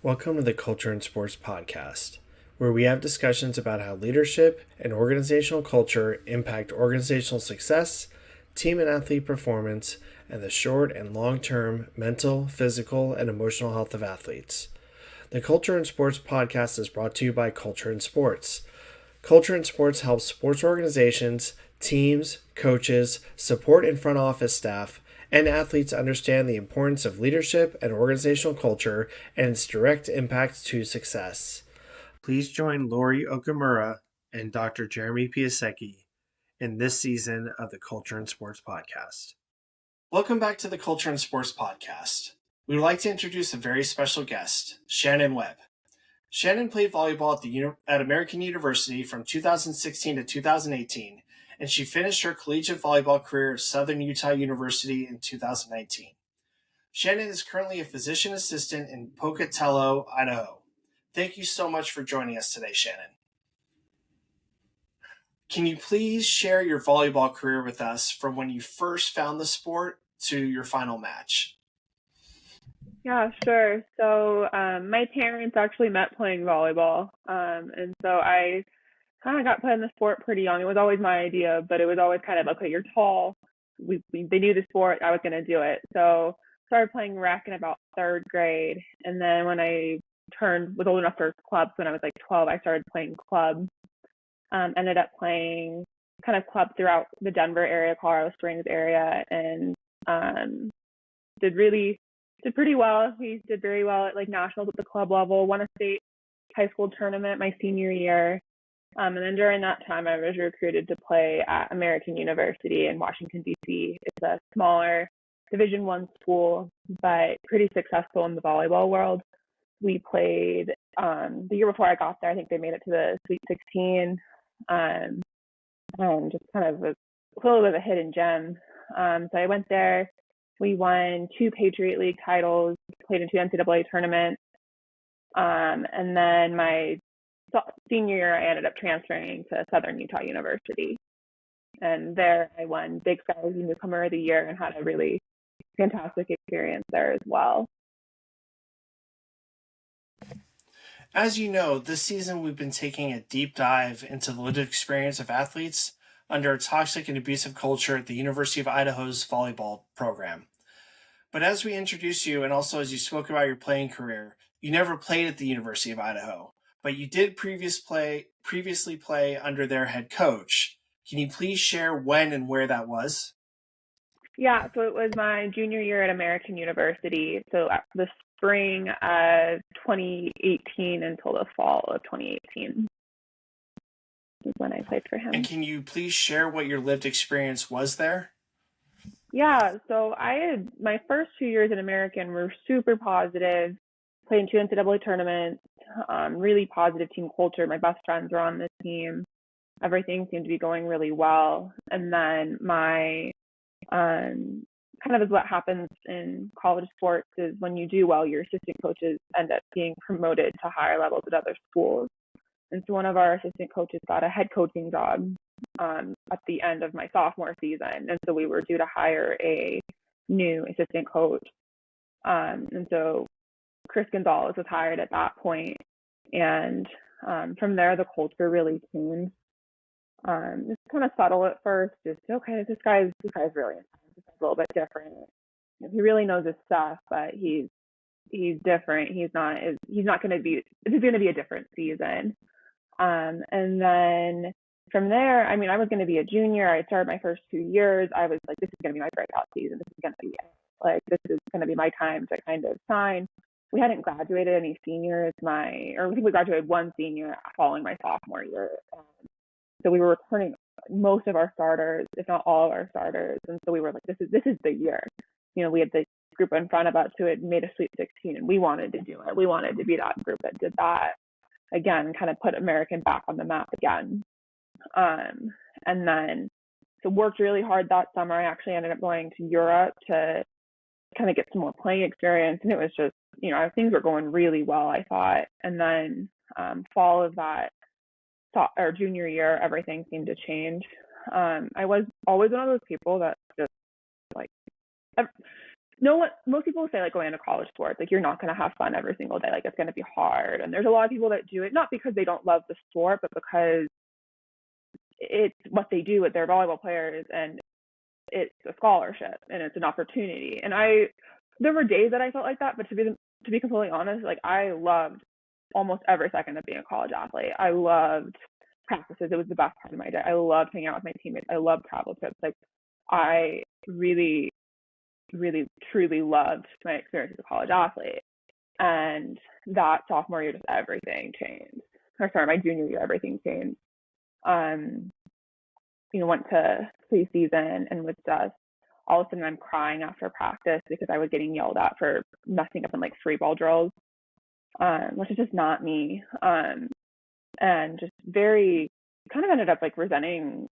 Welcome to the Culture and Sports Podcast, where we have discussions about how leadership and organizational culture impact organizational success, team and athlete performance, and the short and long term mental, physical, and emotional health of athletes. The Culture and Sports Podcast is brought to you by Culture and Sports. Culture and Sports helps sports organizations, teams, coaches, support and front office staff, and athletes understand the importance of leadership and organizational culture and its direct impact to success. Please join Lori Okimura and Dr. Jeremy Piasecki in this season of the Culture and Sports Podcast. Welcome back to the Culture and Sports Podcast. We would like to introduce a very special guest, Shannon Webb. Shannon played volleyball at American University from 2016 to 2018, and she finished her collegiate volleyball career at Southern Utah University in 2019. Shannon is currently a physician assistant in Pocatello, Idaho. Thank you so much for joining us today, Shannon. Can you please share your volleyball career with us from when you first found the sport to your final match? Yeah, sure. So my parents actually met playing volleyball. And so I kind of got put in the sport pretty young. It was always my idea, but it was always kind of, okay, you're tall. They knew the sport. I was going to do it. So started playing rec in about third grade. And then when I was old enough for clubs, when I was like 12, I started playing club. Ended up playing kind of club throughout the Denver area, Colorado Springs area, and did pretty well. We did very well at like nationals at the club level, won a state high school tournament my senior year. And then during that time, I was recruited to play at American University in Washington, D.C. It's a smaller Division I school, but pretty successful in the volleyball world. We played the year before I got there. I think they made it to the Sweet 16, and just kind of a little bit of a hidden gem. So I went there. We won 2 Patriot League titles, played in 2 NCAA tournaments. And then my senior year, I ended up transferring to Southern Utah University. And there I won Big Sky Newcomer of the Year and had a really fantastic experience there as well. As you know, this season we've been taking a deep dive into the lived experience of athletes under a toxic and abusive culture at the University of Idaho's volleyball program. But as we introduce you, and also as you spoke about your playing career, you never played at the University of Idaho, but you did previously play under their head coach. Can you please share when and where that was? Yeah, so it was my junior year at American University. So the spring of 2018 until the fall of 2018 is when I played for him. And can you please share what your lived experience was there? Yeah, so my first 2 years at American were super positive, played in 2 NCAA tournaments, really positive team culture. My best friends were on the team. Everything seemed to be going really well. And then my kind of is what happens in college sports is when you do well, your assistant coaches end up being promoted to higher levels at other schools. And so one of our assistant coaches got a head coaching job at the end of my sophomore season. And so we were due to hire a new assistant coach. And so Chris Gonzalez was hired at that point. And from there, the culture really changed. It's kind of subtle at first, just, okay, this guy's really intense. This guy's a little bit different. He really knows his stuff, but he's different. He's not going to be, this is going to be a different season. And then from there, I mean, I was going to be a junior. I started my first 2 years. I was like, this is going to be my breakout season. This is going to be it. Like, this is going to be my time to kind of shine. We hadn't graduated any seniors. I think we graduated one senior following my sophomore year. So we were returning most of our starters, if not all of our starters. And so we were like, this is the year. You know, we had the group in front of us who had made a Sweet 16, and we wanted to do it. We wanted to be that group that did that again, kind of put American back on the map again. And then so worked really hard that summer. I actually ended up going to Europe to kind of get some more playing experience. And it was just, you know, things were going really well, I thought. And then fall of that or junior year, everything seemed to change. I was always one of those people that just like most people say like going into college sports, like you're not going to have fun every single day. Like it's going to be hard. And there's a lot of people that do it, not because they don't love the sport, but because it's what they do with their volleyball players, and it's a scholarship and it's an opportunity. And there were days that I felt like that, but to be completely honest, like I loved almost every second of being a college athlete. I loved practices. It was the best part of my day. I loved hanging out with my teammates. I loved travel trips. Like I really, really, truly loved my experience as a college athlete. And that sophomore year, just everything changed. Or sorry, my junior year, everything changed. Went to preseason and was just all of a sudden I'm crying after practice because I was getting yelled at for messing up in like free ball drills, which is just not me. And just very kind of ended up like resenting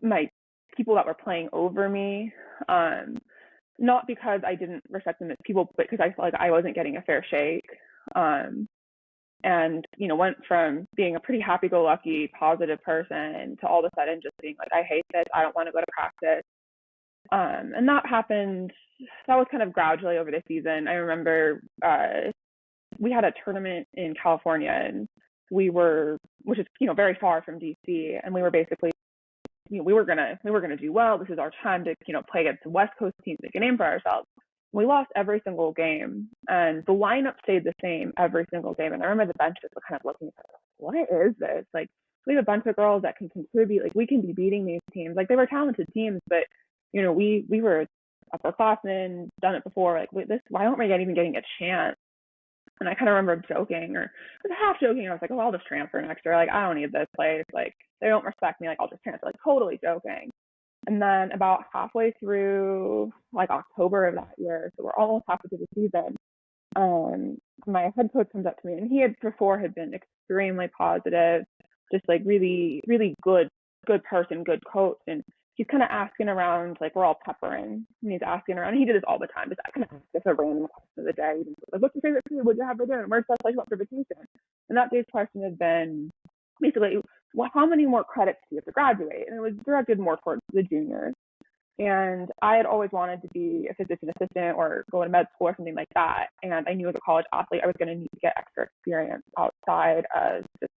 my people that were playing over me. Not because I didn't respect them as people, but because I felt like I wasn't getting a fair shake. And went from being a pretty happy-go-lucky, positive person to all of a sudden just being like, I hate this, I don't want to go to practice. And that was kind of gradually over the season. I remember we had a tournament in California, and which is very far from DC, and we were basically, we were gonna do well. This is our time to play against the West Coast teams, make a name for ourselves. We lost every single game, and the lineup stayed the same every single game. And I remember the benches were kind of looking at us, what is this? Like, we have a bunch of girls that can contribute. Like, we can be beating these teams. Like, they were talented teams, but we were upperclassmen, done it before. Like, why aren't we even getting a chance? And I kind of remember joking, or I was half joking. I was like, oh, I'll just transfer next year. Like, I don't need this place. Like, they don't respect me. Like, I'll just transfer. Like, totally joking. And then about halfway through like October of that year, so we're almost halfway through the season, my head coach comes up to me, and he had been extremely positive, just like really, really good person, good coach. And he's kind of asking around, like we're all peppering, and he's asking around, and he did this all the time, just kind of ask us a random question of the day. Like, what's your favorite food? What'd you have for dinner? Where's the best place you went for vacation? And that day's question had been basically, well, how many more credits do you have to graduate? And it was directed more towards the juniors. And I had always wanted to be a physician assistant or go to med school or something like that. And I knew as a college athlete, I was going to need to get extra experience outside of just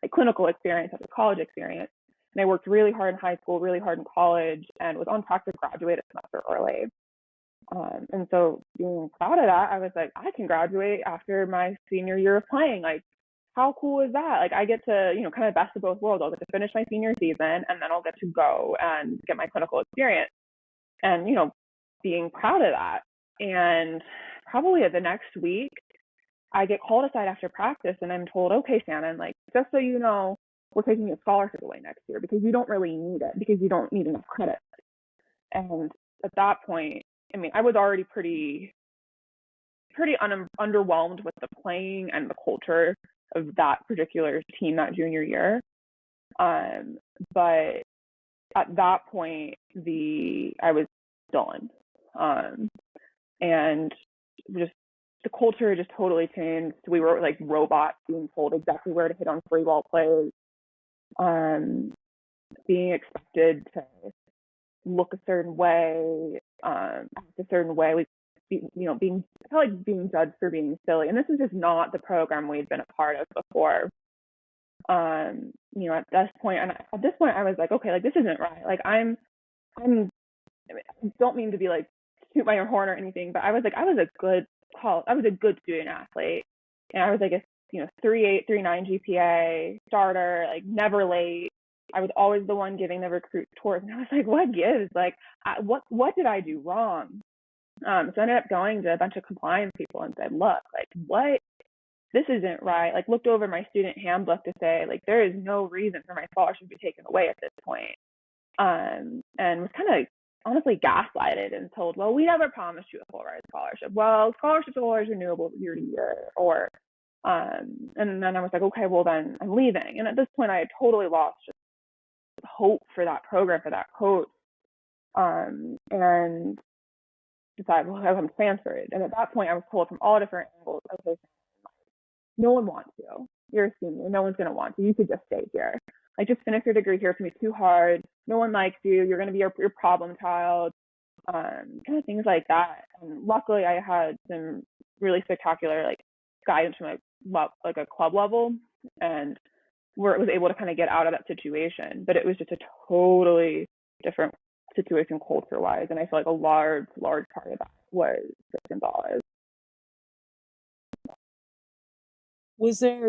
like clinical experience as a college experience. And I worked really hard in high school, really hard in college, and was on track to graduate a semester early. And so being proud of that, I was like, I can graduate after my senior year of playing. Like, how cool is that? Like, I get to, kind of best of both worlds. I'll get to finish my senior season, and then I'll get to go and get my clinical experience. And, being proud of that. And probably the next week, I get called aside after practice, and I'm told, okay, Shannon, like, just so you know, we're taking your scholarship away next year because you don't really need it, because you don't need enough credit. And at that point, I mean, I was already pretty underwhelmed with the playing and the culture of that particular team that junior year. But at that point, I was done. And just the culture just totally changed. We were like robots being told exactly where to hit on free ball plays, being expected to look a certain way, act a certain way. Being I felt like being judged for being silly. And this is just not the program we'd been a part of before. At this point, I was like, okay, like this isn't right. Like I don't mean to be like toot my own horn or anything, but I was a good student athlete, and I was like a 3.8, 3.9 GPA starter, like never late. I was always the one giving the recruit tours, and I was like, what gives? Like, what did I do wrong? So I ended up going to a bunch of compliance people and said, look, like what? This isn't right. Like looked over my student handbook to say, like, there is no reason for my scholarship to be taken away at this point. And was kind of honestly gaslighted and told, well, we never promised you a full ride scholarship. Well, scholarships are always renewable year to year. And then I was like, okay, well then I'm leaving. And at this point I had totally lost just hope for that program, for that coach. And decided, well, I'm transferred. And at that point I was told from all different angles, okay, no one wants you. You're a senior. No one's going to want you. You could just stay here. Like, just finish your degree here. It's going to be too hard. No one likes you. You're going to be your problem child. kind of things like that. And luckily, I had some really spectacular like guidance from like a club level, and where it was able to kind of get out of that situation. But it was just a totally different situation culture wise, and I feel like a large part of that was Gonzalez.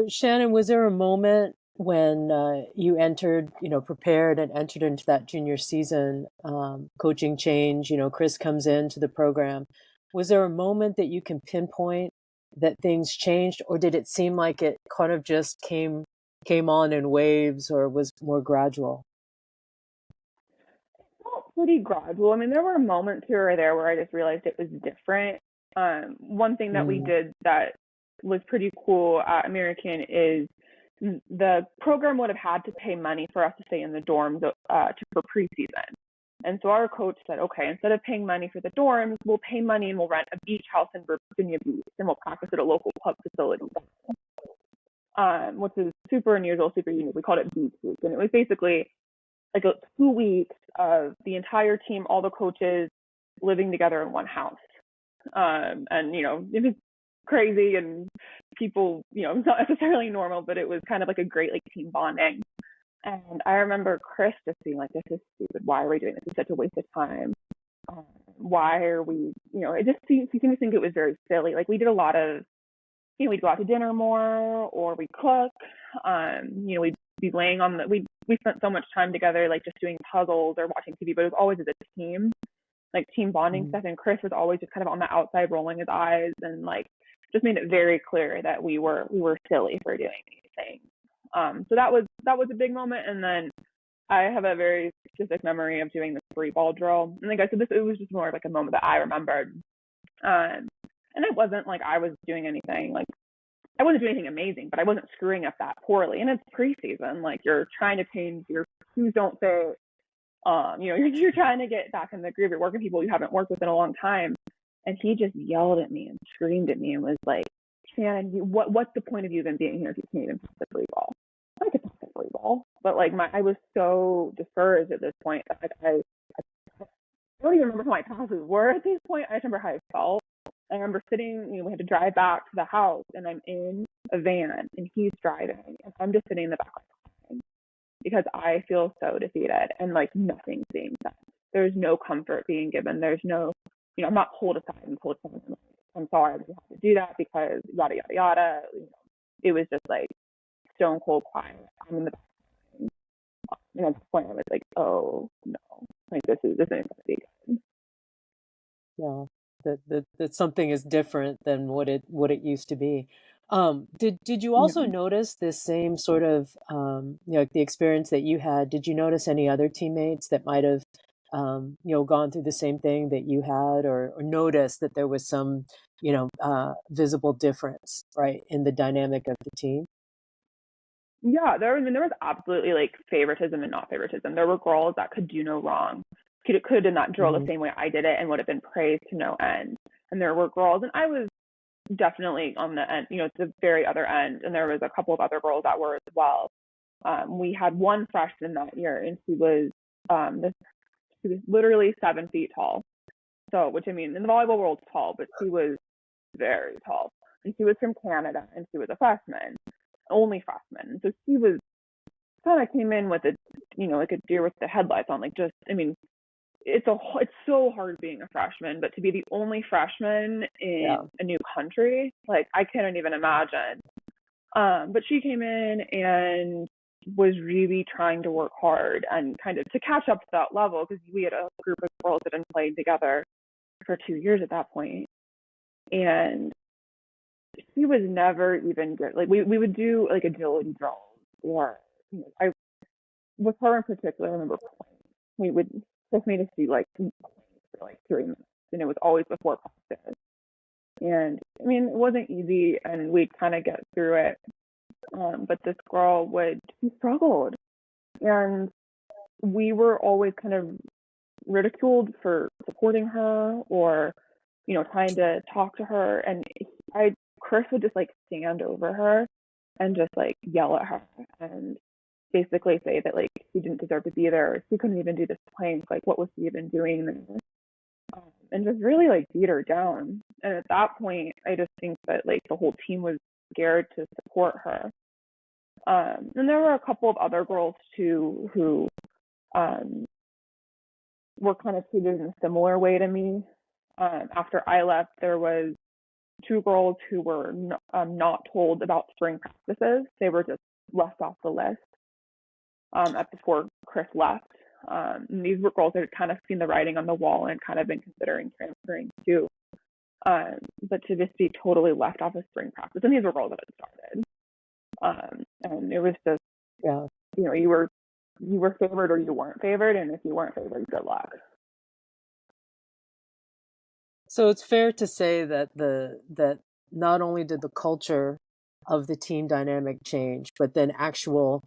Shannon, was there a moment when you entered, prepared and entered into that junior season, coaching change, Chris comes into the program. Was there a moment that you can pinpoint that things changed, or did it seem like it kind of just came on in waves, or was more gradual? Felt pretty gradual. I mean, there were moments here or there where I just realized it was different. One thing that we did that was pretty cool at American is the program would have had to pay money for us to stay in the dorms for preseason. And so our coach said, okay, instead of paying money for the dorms, we'll pay money and we'll rent a beach house in Virginia Beach and we'll practice at a local club facility, which is super unusual, super unique. We called it Beach Week. And it was basically like 2 weeks of the entire team, all the coaches living together in one house. And, it was crazy and people, it's not necessarily normal, but it was kind of like a great like team bonding. And I remember Chris just being like, this is stupid. Why are we doing this? It's such a waste of time. Why are we, it just seemed to think it was very silly. Like we did a lot of, we'd go out to dinner more or we'd cook. We'd be laying on we spent so much time together, like just doing puzzles or watching TV, but it was always as a team, like team bonding stuff. And Chris was always just kind of on the outside rolling his eyes and like just made it very clear that we were silly for doing these things. So that was a big moment. And then I have a very specific memory of doing the free ball drill. And like I said, it was just more like a moment that I remembered. And it wasn't like I was doing anything like I wasn't doing anything amazing, but I wasn't screwing up that poorly. And it's preseason, like you're trying to change your shoes don't fit. You're trying to get back in the groove. You're working people you haven't worked with in a long time. And he just yelled at me and screamed at me and was like, Shannon, what's the point of you even being here if you can't even pass the free ball? I could pass the free ball, but like I was so discouraged at this point. Like I don't even remember how my passes were at this point. I just remember how I felt. I remember sitting, we had to drive back to the house and I'm in a van and he's driving and I'm just sitting in the back because I feel so defeated and like nothing's being said. There's no comfort being given. There's no, I'm not pulled aside and told someone, I'm sorry, we have to do that because yada, yada, yada. It was just like stone cold quiet. I'm in the back. And at this point I was like, oh no, like this isn't going to be good. Yeah. That something is different than what it used to be. Did you also notice this same sort of like the experience that you had? Did you notice any other teammates that might have gone through the same thing that you had, or notice that there was some visible difference, right, in the dynamic of the team? Yeah, there was absolutely like favoritism and not favoritism. There were girls that could do no wrong. Could have done that drill the same way I did it and would have been praised to no end. And there were girls, and I was definitely on the end, the very other end. And there was a couple of other girls that were as well. We had one freshman that year, and she was literally 7 feet tall. So, which I mean, in the volleyball world, tall, but she was very tall. And she was from Canada, and she was a freshman, only freshman. So she was kind of came in with like a deer with the headlights on. Like just, I mean, it's so hard being a freshman, but to be the only freshman in a new country, like I couldn't even imagine. But she came in and was really trying to work hard and kind of to catch up to that level, because we had a group of girls that had been playing together for 2 years at that point. And she was never even good. Like we would do like agility drills, or I with her in particular, I remember we would just made us do like for like 3 minutes, and it was always before practice. And I mean, it wasn't easy, and we'd kind of get through it. But this girl she struggled, and we were always kind of ridiculed for supporting her or, trying to talk to her. And Chris would just like stand over her and just like yell at her and basically say that like she didn't deserve to be there, or she couldn't even do this plank. Like, what was she even doing there? and just really like beat her down. And at that point, I just think that like the whole team was scared to support her. And there were a couple of other girls too who were kind of treated in a similar way to me. After I left, there was two girls who were not told about spring practices. They were just left off the list before Chris left. And these were girls that had kind of seen the writing on the wall and kind of been considering transferring too. But to just be totally left off of spring practice, and these were girls that had started. And it was just, Yeah. you know, you were favored or you weren't favored, and if you weren't favored, good luck. So it's fair to say that that not only did the culture of the team dynamic change, but then actual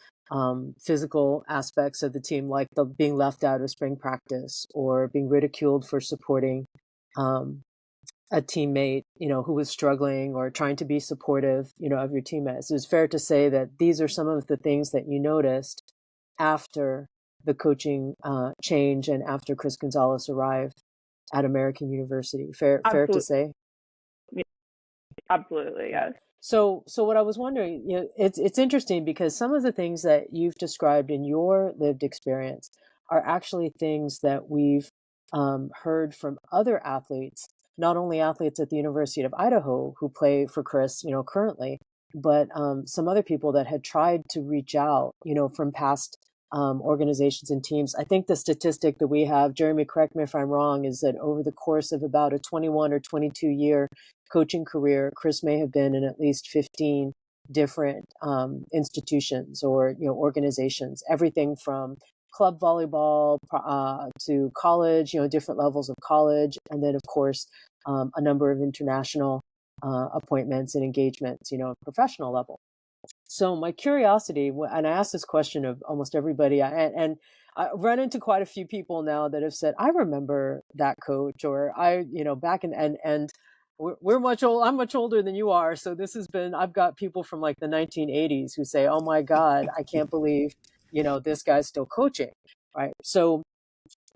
physical aspects of the team, like the being left out of spring practice or being ridiculed for supporting a teammate, you know, who was struggling or trying to be supportive, you know, of your teammates. It's fair to say that these are some of the things that you noticed after the coaching change and after Chris Gonzalez arrived at American University. Fair to say? Absolutely, yes. So what I was wondering, you know, it's interesting because some of the things that you've described in your lived experience are actually things that we've heard from other athletes, not only athletes at the University of Idaho who play for Chris, you know, currently, but some other people that had tried to reach out, you know, from past organizations and teams. I think the statistic that we have, Jeremy, correct me if I'm wrong, is that over the course of about a 21 or 22 year coaching career, Chris may have been in at least 15 different institutions or, you know, organizations, everything from club volleyball to college, you know, different levels of college, and then of course a number of international appointments and engagements, you know, at professional level. So my curiosity, and I ask this question of almost everybody, and I run into quite a few people now that have said, I remember that coach, or I, you know, back in, and we're much old. I'm much older than you are. So this has been, I've got people from like the 1980s who say, oh my God, I can't believe, you know, this guy's still coaching. Right. So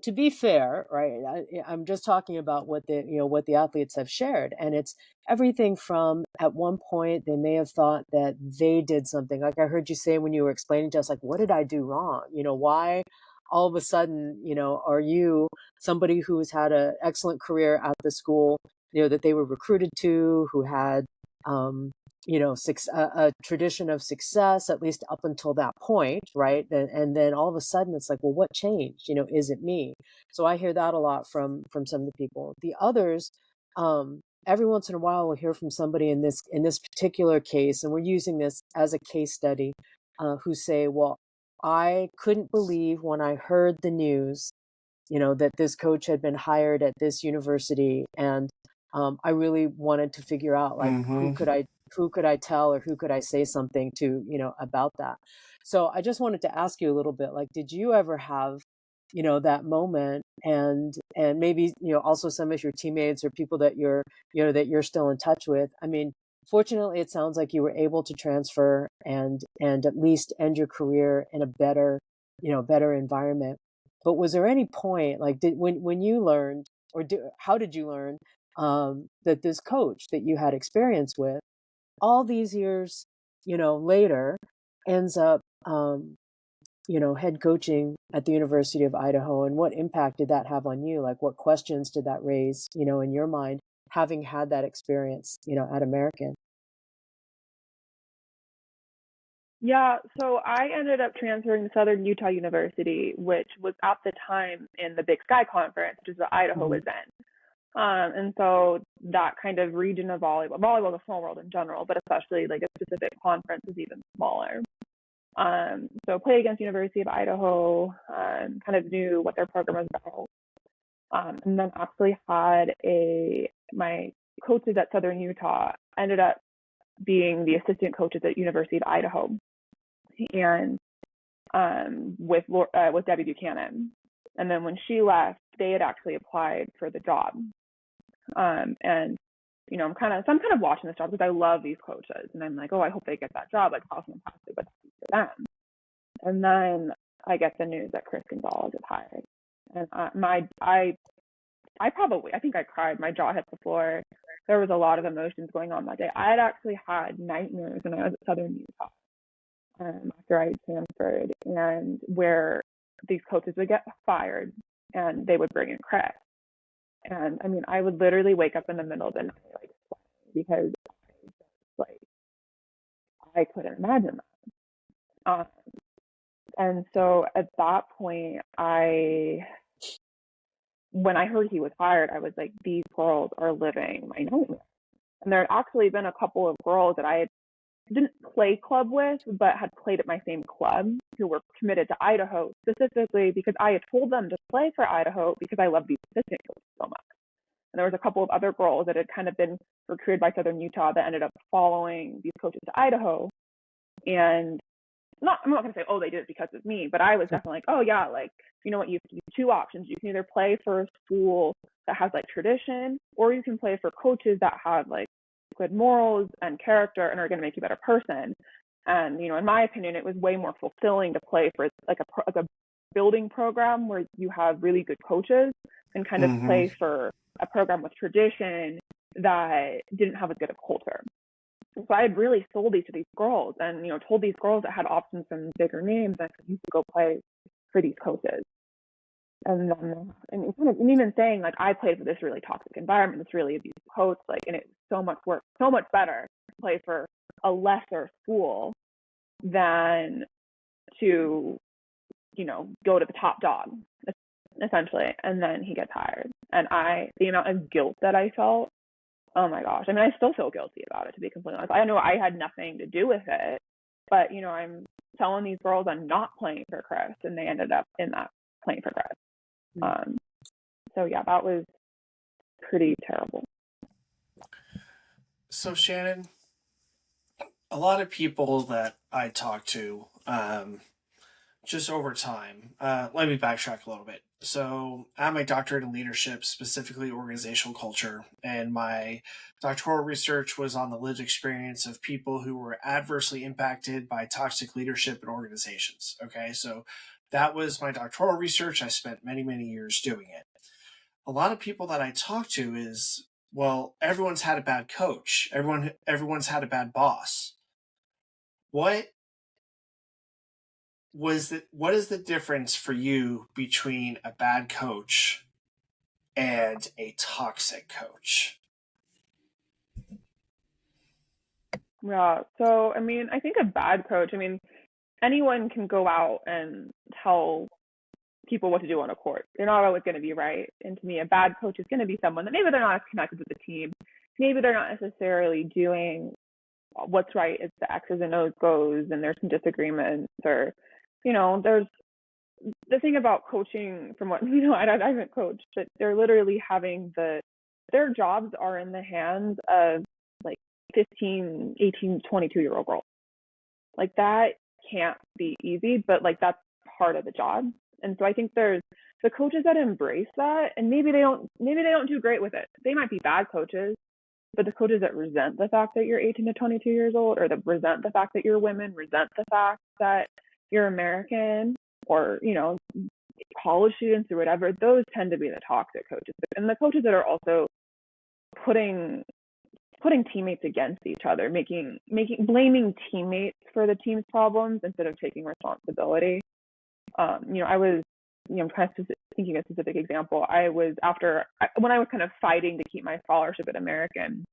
to be fair, right, I'm just talking about what the athletes have shared, and it's everything from at one point they may have thought that they did something. Like I heard you say when you were explaining to us, like, what did I do wrong? You know, why all of a sudden, you know, are you somebody who's had an excellent career at the school, you know, that they were recruited to, who had you know, a tradition of success, at least up until that point, right? And then all of a sudden it's like, well, what changed? You know, is it me? So I hear that a lot from some of the people. The others, every once in a while we'll hear from somebody in this particular case, and we're using this as a case study, who say, well, I couldn't believe when I heard the news, you know, that this coach had been hired at this university, and I really wanted to figure out, like, who could I tell, or who could I say something to, you know, about that. So I just wanted to ask you a little bit, like, did you ever have, you know, that moment, and maybe, you know, also some of your teammates or people that you're, you know, that you're still in touch with? I mean, fortunately, it sounds like you were able to transfer and at least end your career in a better, you know, better environment. But was there any point, like, when you learned, or how did you learn that this coach that you had experience with all these years, you know, later, ends up, you know, head coaching at the University of Idaho? And what impact did that have on you? Like, what questions did that raise, you know, in your mind, having had that experience, you know, at American? Yeah, so I ended up transferring to Southern Utah University, which was at the time in the Big Sky Conference, which is what Idaho was in. And so that kind of region of volleyball is a small world in general, but especially like a specific conference is even smaller. So played against University of Idaho, kind of knew what their program was about. And then actually had my coaches at Southern Utah ended up being the assistant coaches at University of Idaho, and with Debbie Buchanan. And then when she left, they had actually applied for the job. And you know, I'm kind of watching this job because I love these coaches, and I'm like, oh, I hope they get that job. Like, how fantastic would that be for them? And then I get the news that Chris Gonzalez is hired, and I I think I cried. My jaw hit the floor. There was a lot of emotions going on that day. I had actually had nightmares when I was at Southern Utah, after I had transferred, and where these coaches would get fired and they would bring in Chris. And I mean, I would literally wake up in the middle of the night like because like I couldn't imagine that. And so at that point, when I heard he was fired, I was like, these girls are living my nightmare. And there had actually been a couple of girls that I didn't play club with, but had played at my same club who were committed to Idaho specifically because I had told them to play for Idaho because I loved these assistant coaches so much. And there was a couple of other girls that had kind of been recruited by Southern Utah that ended up following these coaches to Idaho. And I'm not going to say, oh, they did it because of me, but I was definitely like, oh yeah, like, you know what, you have two options. You can either play for a school that has like tradition, or you can play for coaches that have like good morals and character and are going to make you a better person. And, you know, in my opinion, it was way more fulfilling to play for like a building program where you have really good coaches and kind of play for a program with tradition that didn't have as good a culture. So I had really sold these to these girls and, you know, told these girls that had options from bigger names that you could go play for these coaches. And then, and even saying like, I played for this really toxic environment, this really abusive coach, like, and it was so much work, so much better to play for a lesser school than to, you know, go to the top dog, essentially. And then he gets hired. And the amount of guilt that I felt, oh my gosh. I mean, I still feel guilty about it, to be completely honest. I know I had nothing to do with it, but, you know, I'm telling these girls I'm not playing for Chris, and they ended up in that playing for Chris. So yeah, that was pretty terrible. So Shannon, a lot of people that I talk to, just over time, let me backtrack a little bit. So I have my doctorate in leadership, specifically organizational culture, and my doctoral research was on the lived experience of people who were adversely impacted by toxic leadership in organizations. Okay, so that was my doctoral research. I spent many, many years doing it. A lot of people that I talk to is, well, everyone's had a bad coach. Everyone's had a bad boss. What is the difference for you between a bad coach and a toxic coach? Yeah. So, I mean, I think a bad coach, I mean, anyone can go out and tell people what to do on a court. They're not always going to be right. And to me, a bad coach is going to be someone that maybe they're not as connected with the team. Maybe they're not necessarily doing what's right as the X's and O's goes, and there's some disagreements, or, you know, there's the thing about coaching, from what, you know, I haven't coached, but they're literally having their jobs are in the hands of like 15, 18, 22-year-old girls. Like that can't be easy, but like that's part of the job. And so I think there's the coaches that embrace that, and maybe they don't do great with it. They might be bad coaches, but the coaches that resent the fact that you're 18 to 22 years old, or that resent the fact that you're women, resent the fact that you're American, or, you know, college students or whatever, those tend to be the toxic coaches. And the coaches that are also putting teammates against each other, blaming teammates for the team's problems instead of taking responsibility. You know, I was, you know, I'm kind of thinking a specific example. When I was kind of fighting to keep my scholarship at American,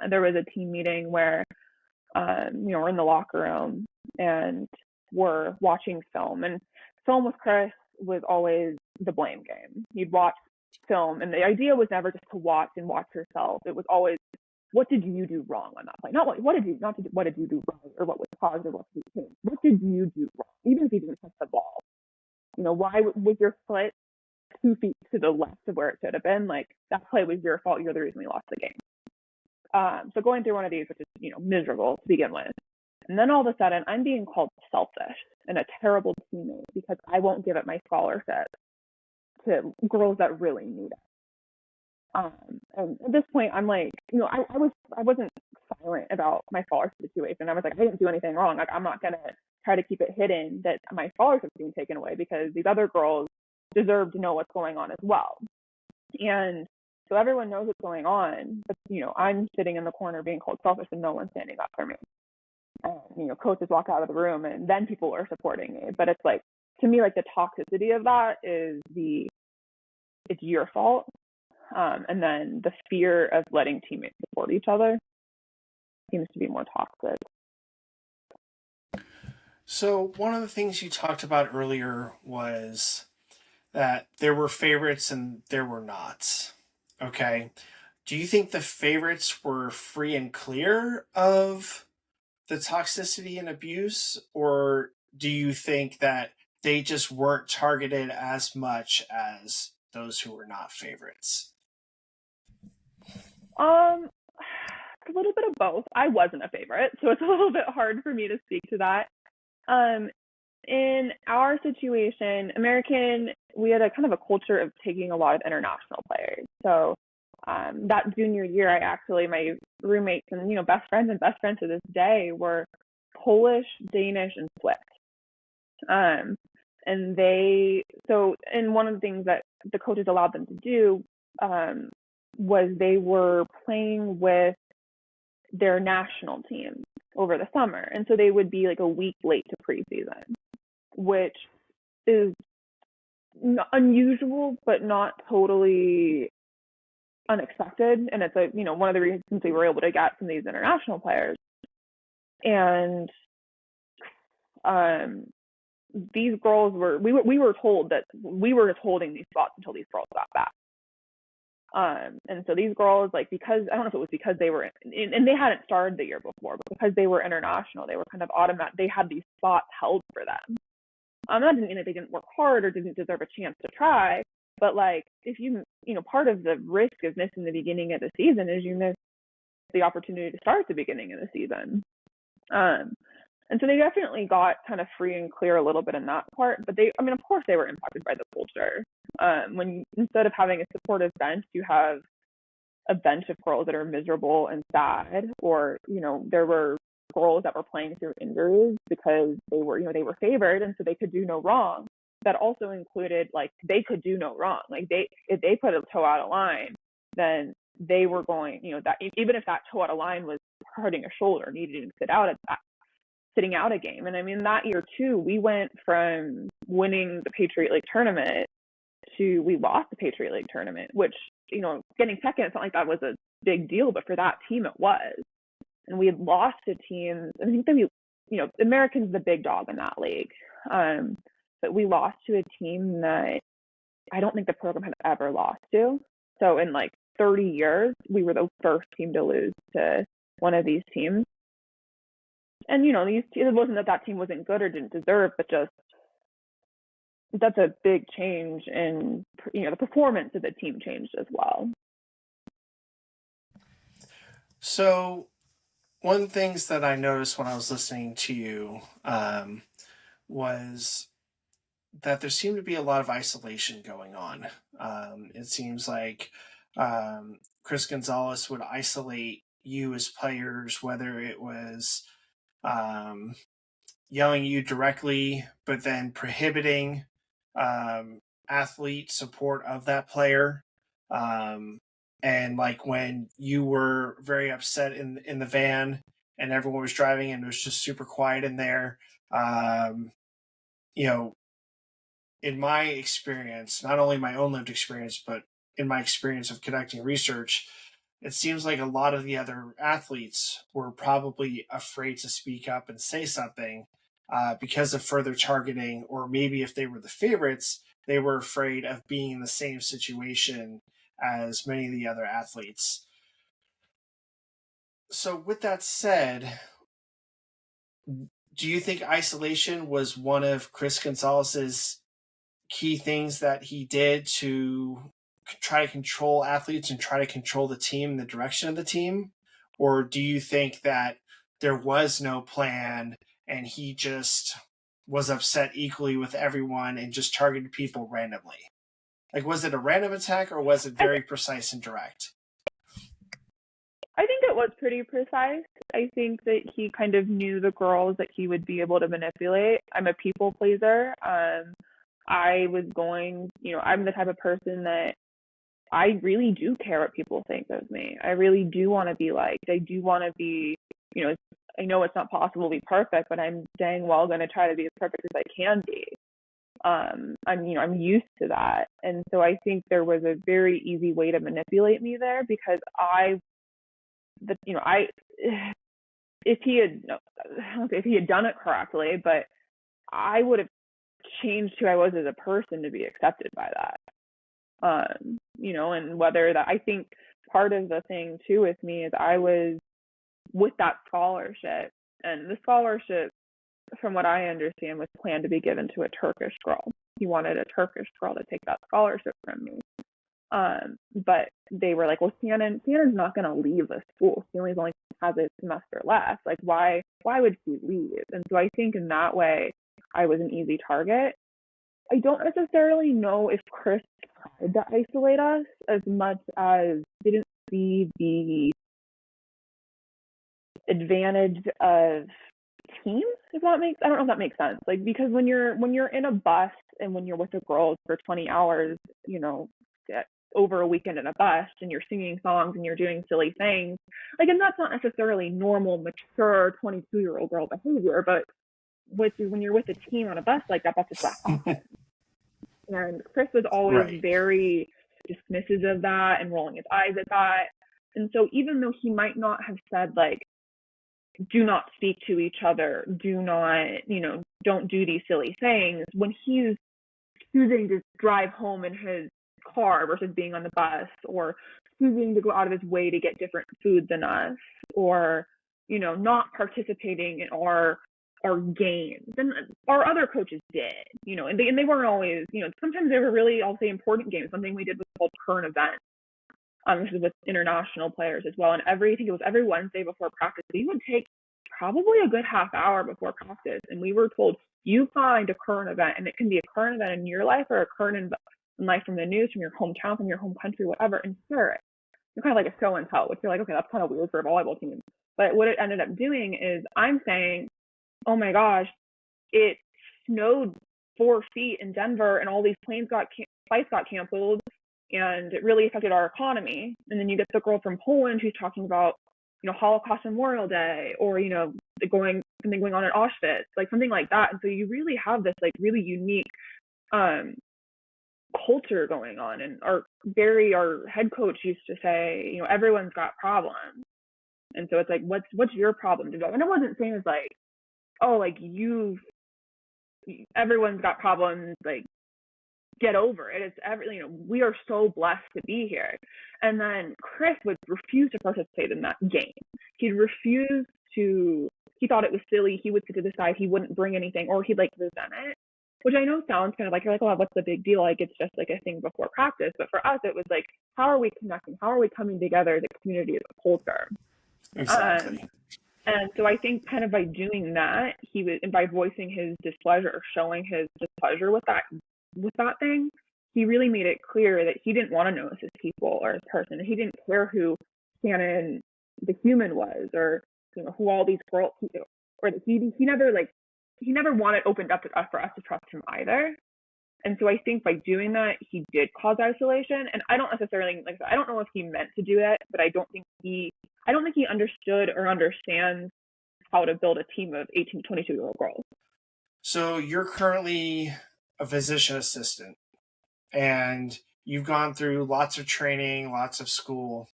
and there was a team meeting where, you know, we're in the locker room and we're watching film, and film with Chris was always the blame game. You'd watch film, and the idea was never just to watch yourself. It was always, what did you do wrong on that play? Not what did you do wrong, or what was positive, what did you change? What did you do wrong? Even if you didn't touch the ball, you know, why was your foot 2 feet to the left of where it should have been? Like, that play was your fault. You're the reason we lost the game. So going through one of these, which is, you know, miserable to begin with, and then all of a sudden I'm being called selfish and a terrible teammate because I won't give up my scholarship to girls that really need it. And at this point, I'm like, you know, I wasn't silent about my scholarship situation. I was like, I didn't do anything wrong. Like, I'm not gonna try to keep it hidden that my scholarship's being taken away, because these other girls deserve to know what's going on as well. And so everyone knows what's going on, but, I'm sitting in the corner being called selfish and no one's standing up for me. And, coaches walk out of the room and then people are supporting me. But it's like, to me, like the toxicity of that is it's your fault. And then the fear of letting teammates support each other seems to be more toxic. So one of the things you talked about earlier was that there were favorites and there were not. Okay. Do you think the favorites were free and clear of the toxicity and abuse, or do you think that they just weren't targeted as much as those who were not favorites? A little bit of both. I wasn't a favorite, so it's a little bit hard for me to speak to that. In our situation, we had a kind of a culture of taking a lot of international players. So that junior year, my roommates and best friends to this day were Polish, Danish, and Swiss. And one of the things that the coaches allowed them to do was they were playing with their national teams over the summer. And so they would be like a week late to preseason, which is unusual, but not totally unexpected. And it's one of the reasons we were able to get some of these international players. And these girls we were told that we were holding these spots until these girls got back. And so these girls, because I don't know if it was because they were and they hadn't started the year before, but because they were international, they were kind of automatic. They had these spots held for them. That doesn't mean that they didn't work hard or didn't deserve a chance to try. But if part of the risk of missing the beginning of the season is you miss the opportunity to start the beginning of the season. And so they definitely got kind of free and clear a little bit in that part. But of course they were impacted by the culture. When instead of having a supportive bench, you have a bench of girls that are miserable and sad, or, there were girls that were playing through injuries because they were favored and so they could do no wrong. That also included, they could do no wrong. If they put a toe out of line, then they were going, that even if that toe out of line was hurting a shoulder, needed to sitting out a game. And that year too, we went from winning the Patriot League tournament to we lost the Patriot League tournament, which, getting second, it's not like that was a big deal, but for that team it was. And we had lost to teams, I think that American's the big dog in that league. But we lost to a team that I don't think the program had ever lost to. So in 30 years, we were the first team to lose to one of these teams. And, it wasn't that team wasn't good or didn't deserve, but just that's a big change in, the performance of the team changed as well. So one of the things that I noticed when I was listening to you was that there seemed to be a lot of isolation going on. It seems like Chris Gonzalez would isolate you as players, whether it was yelling you directly, but then prohibiting athlete support of that player. And when you were very upset in the van and everyone was driving and it was just super quiet in there, in my experience, not only my own lived experience, but in my experience of conducting research, it seems like a lot of the other athletes were probably afraid to speak up and say something because of further targeting, or maybe if they were the favorites, they were afraid of being in the same situation as many of the other athletes. So with that said, do you think isolation was one of Chris Gonzalez's key things that he did to try to control athletes and try to control the team and the direction of the team? Or do you think that there was no plan and he just was upset equally with everyone and just targeted people randomly? Was it a random attack or was it very precise and direct? I think it was pretty precise. I think that he kind of knew the girls that he would be able to manipulate. I'm a people pleaser. I'm the type of person that I really do care what people think of me. I really do want to be liked. I do want to be, you know, I know it's not possible to be perfect, but I'm dang well going to try to be as perfect as I can be. I'm used to that. And so I think there was a very easy way to manipulate me there because if he had, I don't know if he had done it correctly, but I would have changed who I was as a person to be accepted by that. And whether that, I think part of the thing too with me is I was with that scholarship, and the scholarship, from what I understand, was planned to be given to a Turkish girl. He wanted a Turkish girl to take that scholarship from me. But they were like, well, Shannon's not going to leave the school. She only has a semester left. Like, why would she leave? And so I think in that way, I was an easy target. I don't necessarily know if Chris tried to isolate us as much as didn't see the advantage of teams, I don't know if that makes sense. Like, because when you're in a bus and when you're with a girl for 20 hours, over a weekend in a bus, and you're singing songs and you're doing silly things, like, and that's not necessarily normal, mature 22-year-old girl behavior, but when you're with a team on a bus like that, that's just what happens. And Chris was always very dismissive of that and rolling his eyes at that. And so even though he might not have said, like, do not speak to each other, do not, don't do these silly things, when he's choosing to drive home in his car versus being on the bus, or choosing to go out of his way to get different food than us, or, not participating in our games, and our other coaches did, and they weren't always, sometimes they were really, I'll say, important games. Something we did was called current events, which is with international players as well. And I think it was every Wednesday before practice, we would take probably a good half hour before practice, and we were told, you find a current event, and it can be a current event in your life or a current event in life from the news, from your hometown, from your home country, whatever, and share it. You're kind of like a show and tell, which you're like, okay, that's kind of weird for a volleyball team. But what it ended up doing is I'm saying, oh my gosh, it snowed 4 feet in Denver and all these flights got canceled, and it really affected our economy. And then you get the girl from Poland who's talking about, Holocaust Memorial Day, or, something going on at Auschwitz, like something like that. And so you really have this like really unique culture going on. And our head coach used to say, everyone's got problems. And so it's like, what's your problem to go? And it wasn't saying it's like, oh, like everyone's got problems, like, get over it. It's we are so blessed to be here. And then Chris would refuse to participate in that game. He thought it was silly. He would sit to the side. He wouldn't bring anything, or he'd like resent it, which I know sounds kind of like, you're like, oh, what's the big deal? Like, it's just like a thing before practice. But for us, it was like, how are we connecting? How are we coming together as a community, as a culture? Exactly. And so I think kind of by doing that, and by voicing his displeasure, or showing his displeasure with that thing, he really made it clear that he didn't want to know us as people or as person. He didn't care who Shannon the human was, or who all these girls, or that he never wanted opened up to us for us to trust him either. And so I think by doing that, he did cause isolation. And I don't necessarily, like I said, I don't know if he meant to do that, but I don't think he understood or understands how to build a team of 18 to 22-year-old girls. So you're currently a physician assistant, and you've gone through lots of training, lots of school.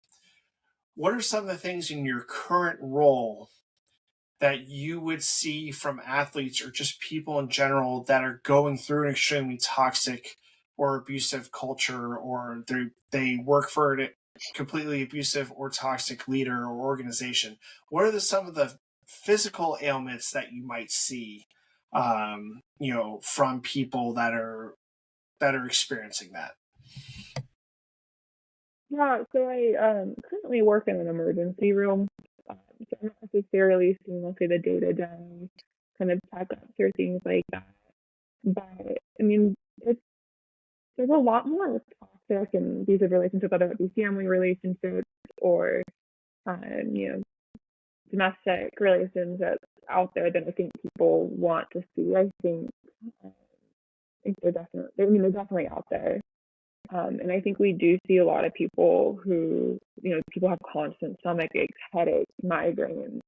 What are some of the things in your current role that you would see from athletes or just people in general that are going through an extremely toxic or abusive culture, or they work for a completely abusive or toxic leader or organization? What are some of the physical ailments that you might see, from people that are experiencing that? Yeah, so I currently work in an emergency room. So I'm not necessarily seeing, let's say, the day-to-day kind of checkups or things like that. But I mean, there's a lot more toxic and abusive relationships, whether it be family relationships or domestic relationships out there than I think people want to see. I think they're definitely out there. And I think we do see a lot of people who, people have constant stomach aches, headaches, migraines.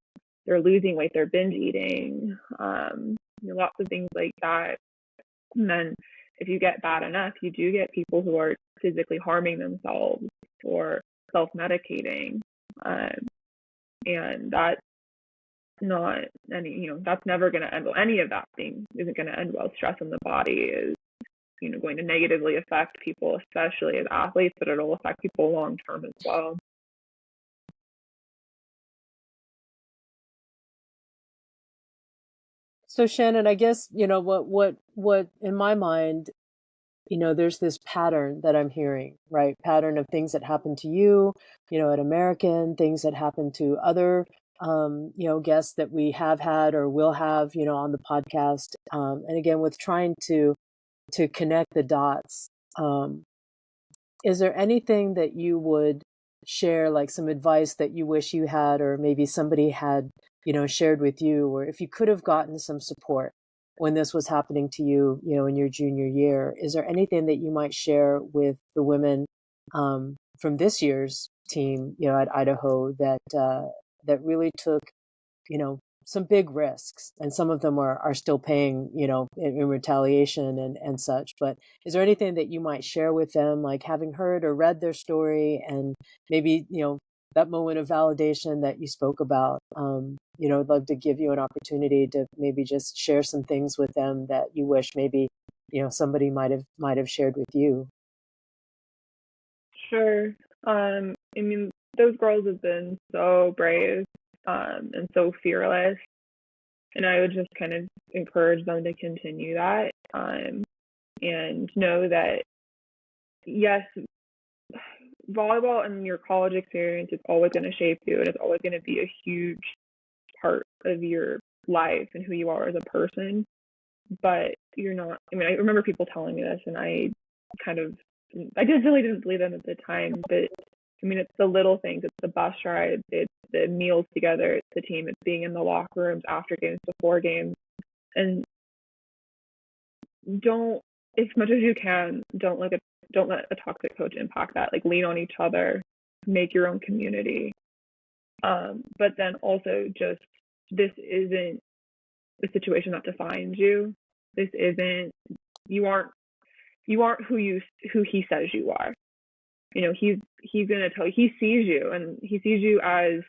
They're losing weight, they're binge eating, lots of things like that. And then if you get bad enough, you do get people who are physically harming themselves or self-medicating. And that's not that's never going to end well. Any of that thing isn't going to end well. Stress in the body is, going to negatively affect people, especially as athletes, but it'll affect people long term as well. So Shannon, I guess, what in my mind, there's this pattern that I'm hearing, right? Pattern of things that happen to you, at American, things that happen to other, guests that we have had or will have, on the podcast. And again, with trying to connect the dots, is there anything that you would share, like some advice that you wish you had, or maybe somebody had, shared with you, or if you could have gotten some support when this was happening to you, in your junior year, is there anything that you might share with the women from this year's team, at Idaho that really took, some big risks, and some of them are still paying, in retaliation and such. But is there anything that you might share with them, like having heard or read their story, and maybe, that moment of validation that you spoke about? I'd love to give you an opportunity to maybe just share some things with them that you wish maybe, somebody might have shared with you. Sure. Those girls have been so brave, and so fearless. And I would just kind of encourage them to continue that, and know that, yes, volleyball and your college experience is always going to shape you, and it's always going to be a huge part of your life and who you are as a person. But you're not, I remember people telling me this, and I just really didn't believe them at the time. But it's the little things. It's the bus rides, it's the meals together, it's the team, it's being in the locker rooms after games, before games. And don't, as much as you can, don't let a toxic coach impact that. Like, lean on each other, make your own community. But then also, just, this isn't the situation that defines you. This isn't, you aren't who he says you are. He's gonna tell you, he sees you, and he sees you as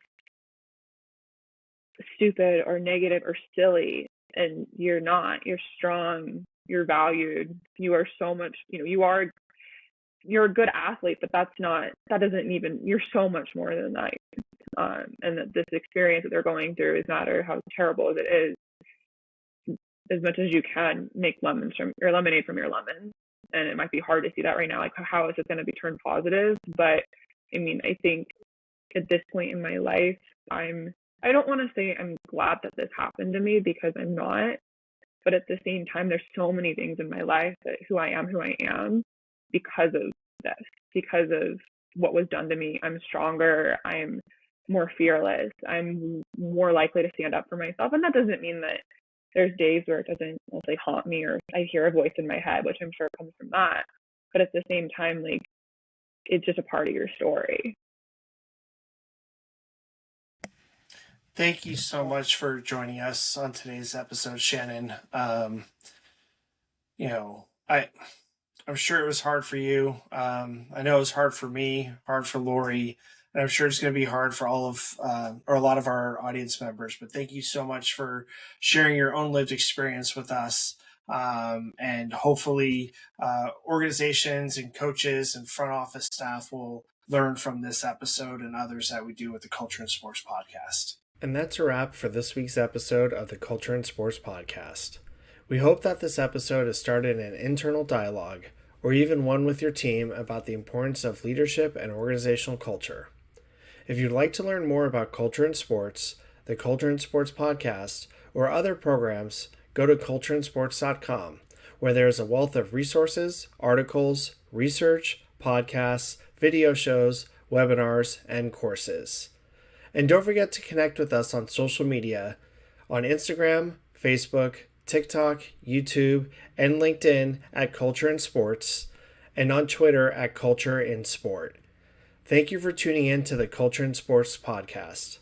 stupid or negative or silly, and you're not. You're strong, you're valued, you are so much, you're a good athlete, but you're so much more than that. And that this experience that they're going through, no matter how terrible as it is, as much as you can, make lemonade from your lemons. And it might be hard to see that right now, like, how is it going to be turned positive? But I think at this point in my life, I don't want to say I'm glad that this happened to me, because I'm not. But at the same time, there's so many things in my life that who I am because of this, because of what was done to me. I'm stronger, I'm more fearless, I'm more likely to stand up for myself. And that doesn't mean that there's days where it doesn't, let's say, haunt me, or I hear a voice in my head, which I'm sure comes from that. But at the same time, like, it's just a part of your story. Thank you so much for joining us on today's episode, Shannon. I'm sure it was hard for you. I know it was hard for me, hard for Lori, and I'm sure it's going to be hard for or a lot of our audience members. But thank you so much for sharing your own lived experience with us. And hopefully organizations and coaches and front office staff will learn from this episode and others that we do with the Culture and Sports Podcast. And that's a wrap for this week's episode of the Culture and Sports Podcast. We hope that this episode has started an internal dialogue, or even one with your team, about the importance of leadership and organizational culture. If you'd like to learn more about culture and sports, the Culture and Sports Podcast, or other programs, go to cultureandsports.com, where there is a wealth of resources, articles, research, podcasts, video shows, webinars, and courses. And don't forget to connect with us on social media, on Instagram, Facebook, TikTok, YouTube, and LinkedIn at Culture and Sports, and on Twitter at Culture in Sport. Thank you for tuning in to the Culture in Sports podcast.